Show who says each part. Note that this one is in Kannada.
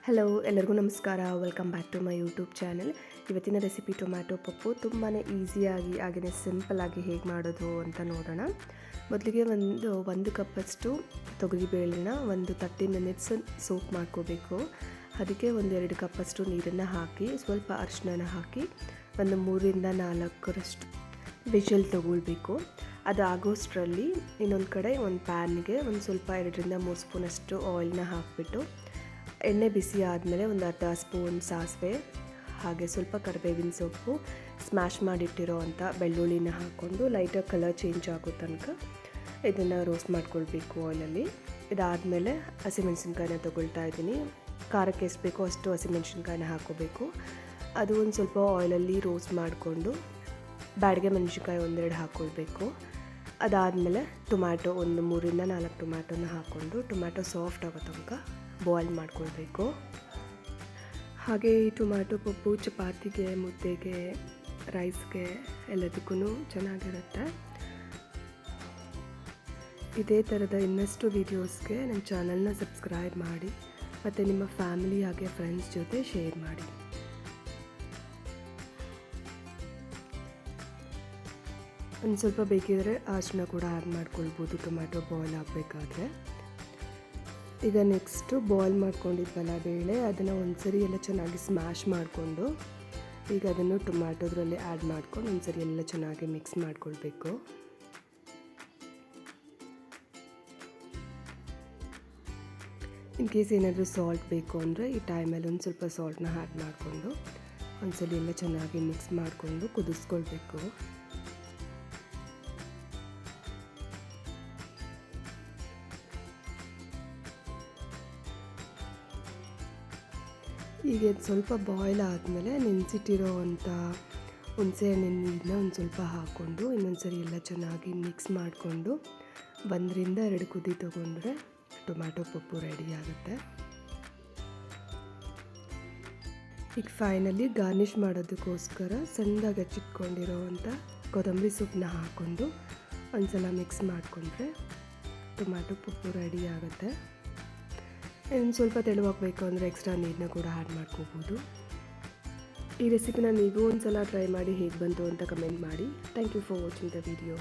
Speaker 1: ಹಲೋ, ಎಲ್ಲರಿಗೂ ನಮಸ್ಕಾರ. Welcome back to my YouTube channel. ಇವತ್ತಿನ ರೆಸಿಪಿ ಟೊಮ್ಯಾಟೊ ಪಪ್ಪು ತುಂಬಾ ಈಸಿಯಾಗಿ ಹಾಗೆಯೇ ಸಿಂಪಲ್ಲಾಗಿ ಹೇಗೆ ಮಾಡೋದು ಅಂತ ನೋಡೋಣ. ಮೊದಲಿಗೆ ಒಂದು ಕಪ್ಪಷ್ಟು ತೊಗರಿಬೇಳೆನ ಒಂದು 30 ಮಿನಿಟ್ಸ್ ಸೋಕ್ ಮಾಡ್ಕೋಬೇಕು. ಅದಕ್ಕೆ 1-2 ಕಪ್ಪಷ್ಟು ನೀರನ್ನು ಹಾಕಿ ಸ್ವಲ್ಪ ಅರಿಶಿನ ಹಾಕಿ ಒಂದು 3-4 ವಿಷಲ್ ತಗೊಳ್ಬೇಕು. ಅದು ಆಗೋಷ್ಟರಲ್ಲಿ ಇನ್ನೊಂದು ಕಡೆ ಒಂದು ಪ್ಯಾನ್ಗೆ ಒಂದು ಸ್ವಲ್ಪ 2-3 ಸ್ಪೂನಷ್ಟು ಆಯಿಲ್ನ ಹಾಕಿಬಿಟ್ಟು ಎಣ್ಣೆ ಬಿಸಿ ಆದಮೇಲೆ ಒಂದು ಅರ್ಧ ಸ್ಪೂನ್ ಸಾಸಿವೆ ಹಾಗೆ ಸ್ವಲ್ಪ ಕರಿಬೇವಿನ ಸೊಪ್ಪು, ಸ್ಮ್ಯಾಶ್ ಮಾಡಿಟ್ಟಿರೋ ಅಂಥ ಬೆಳ್ಳುಳ್ಳಿನ ಹಾಕ್ಕೊಂಡು ಲೈಟಾಗಿ ಕಲರ್ ಚೇಂಜ್ ಆಗೋ ತನಕ ಇದನ್ನು ರೋಸ್ಟ್ ಮಾಡ್ಕೊಳ್ಬೇಕು ಆಯಿಲಲ್ಲಿ. ಇದಾದಮೇಲೆ ಹಸಿಮೆಣ್ಸಿನ್ಕಾಯಿನ ತೊಗೊಳ್ತಾ ಇದ್ದೀನಿ. ಖಾರಕ್ಕೆ ಎಷ್ಟು ಬೇಕೋ ಅಷ್ಟು ಹಸಿಮೆಣ್ಸಿನ್ಕಾಯಿನ ಹಾಕ್ಕೋಬೇಕು. ಅದು ಒಂದು ಸ್ವಲ್ಪ ಆಯಿಲಲ್ಲಿ ರೋಸ್ಟ್ ಮಾಡಿಕೊಂಡು ಬ್ಯಾಡಗೆ ಮೆಣಸಿನ್ಕಾಯಿ 1-2 ಹಾಕ್ಕೊಳ್ಬೇಕು. ಅದಾದಮೇಲೆ ಟೊಮ್ಯಾಟೊ ಒಂದು 3-4 ಟೊಮ್ಯಾಟೊನ ಹಾಕ್ಕೊಂಡು ಟೊಮ್ಯಾಟೊ ಸಾಫ್ಟ್ ಆಗೋ ತನಕ ಬಾಯ್ಲ್ ಮಾಡ್ಕೊಳ್ಬೇಕು. ಹಾಗೆ ಈ ಟೊಮ್ಯಾಟೊ ಪಪ್ಪು ಚಪಾತಿಗೆ, ಮುದ್ದೆಗೆ, ರೈಸ್ಗೆ ಎಲ್ಲದಕ್ಕೂ ಚೆನ್ನಾಗಿರುತ್ತೆ. ಇದೇ ಥರದ ಇನ್ನಷ್ಟು ವೀಡಿಯೋಸ್ಗೆ ನನ್ನ ಚಾನಲ್ನ ಸಬ್ಸ್ಕ್ರೈಬ್ ಮಾಡಿ ಮತ್ತು ನಿಮ್ಮ ಫ್ಯಾಮಿಲಿ ಹಾಗೆ ಫ್ರೆಂಡ್ಸ್ ಜೊತೆ ಶೇರ್ ಮಾಡಿ. ಒಂದು ಸ್ವಲ್ಪ ಬೇಕಿದ್ರೆ ಅರಿಶಿನ ಕೂಡ ಆ್ಯಡ್ ಮಾಡ್ಕೊಳ್ಬೋದು ಟೊಮ್ಯಾಟೊ ಬಾಯ್ಲ್ ಆಗಬೇಕಾದ್ರೆ. ಈಗ ನೆಕ್ಸ್ಟು ಬಾಯ್ಲ್ ಮಾಡ್ಕೊಂಡಿದ್ವಲ್ಲ ಬೇಳೆ, ಅದನ್ನು ಒಂದ್ಸರಿ ಎಲ್ಲ ಚೆನ್ನಾಗಿ ಸ್ಮ್ಯಾಶ್ ಮಾಡಿಕೊಂಡು ಈಗ ಅದನ್ನು ಟೊಮ್ಯಾಟೊದ್ರಲ್ಲಿ ಆ್ಯಡ್ ಮಾಡ್ಕೊಂಡು ಒಂದ್ಸರಿ ಎಲ್ಲ ಚೆನ್ನಾಗಿ ಮಿಕ್ಸ್ ಮಾಡ್ಕೊಳ್ಬೇಕು. ಇನ್ ಕೇಸ್ ಏನಾದರೂ ಸಾಲ್ಟ್ ಬೇಕು ಅಂದರೆ ಈ ಟೈಮಲ್ಲಿ ಒಂದು ಸ್ವಲ್ಪ ಸಾಲ್ಟ್ನ ಆ್ಯಡ್ ಮಾಡಿಕೊಂಡು ಒಂದ್ಸಲಿ ಎಲ್ಲ ಚೆನ್ನಾಗಿ ಮಿಕ್ಸ್ ಮಾಡಿಕೊಂಡು ಕುದಿಸ್ಕೊಳ್ಬೇಕು. ಈಗ ಸ್ವಲ್ಪ ಬಾಯ್ಲ್ ಆದಮೇಲೆ ನೆನೆಸಿಟ್ಟಿರೋ ಅಂಥ ಹುಣಸೆಹಣ್ಣಿನ ನೀರನ್ನ ಒಂದು ಸ್ವಲ್ಪ ಹಾಕ್ಕೊಂಡು ಇನ್ನೊಂದು ಸರಿ ಎಲ್ಲ ಚೆನ್ನಾಗಿ ಮಿಕ್ಸ್ ಮಾಡಿಕೊಂಡು 1-2 ಕುದಿ ತೊಗೊಂಡ್ರೆ ಟೊಮ್ಯಾಟೊ ಪಪ್ಪು ರೆಡಿ ಆಗುತ್ತೆ. ಈಗ ಫೈನಲಿ ಗಾರ್ನಿಷ್ ಮಾಡೋದಕ್ಕೋಸ್ಕರ ಸಣ್ಣದಾಗಿ ಹಚ್ಚಿಟ್ಕೊಂಡಿರೋ ಅಂಥ ಕೊತ್ತಂಬರಿ ಸೊಪ್ಪನ್ನ ಹಾಕ್ಕೊಂಡು ಒಂದು ಸಲ ಮಿಕ್ಸ್ ಮಾಡಿಕೊಂಡ್ರೆ ಟೊಮ್ಯಾಟೊ ಪಪ್ಪು ರೆಡಿ ಆಗುತ್ತೆ. ಇನ್ನು ಸ್ವಲ್ಪ ತೆಳುವಾಗಬೇಕು ಅಂದರೆ ಎಕ್ಸ್ಟ್ರಾ ನೀರನ್ನ ಕೂಡ ಆ್ಯಡ್ ಮಾಡ್ಕೋಬೋದು. ಈ ರೆಸಿಪಿನ ನೀವು ಒಂದು ಸಲ ಟ್ರೈ ಮಾಡಿ ಹೇಗೆ ಬಂತು ಅಂತ ಕಮೆಂಟ್ ಮಾಡಿ. Thank you for watching the video.